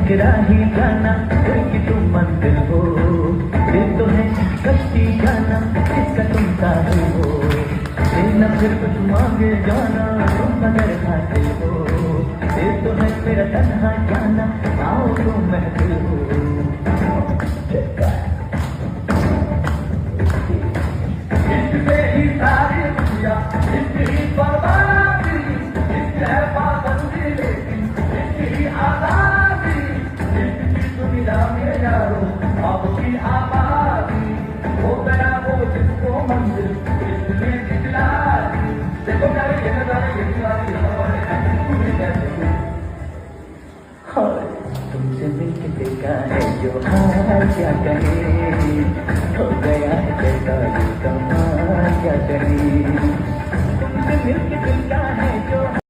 ठुकरा ही जाना दिल की तुम मंजिल हो। दिल तो है कश्ती जाना इसका तुम साहिल हो। दिल न फिर कुछ मांगे जाना तुम मगर हासिल हो। दिल तो है मेरा तन्हा जाना आओ तुम महफिल हो। इससे ही सारी दुनिया इससे ही बर्बादी इससे है पाबंदी लेकिन इससे ही आजादी। इसकी दुनिया में यारो आपकी आबादी हो गया वो जिसको मंजिल इसने दिखला दी। देखो प्यारे ये नजारे ये तुमसे मिलके देखा है जो हाल क्या कहे।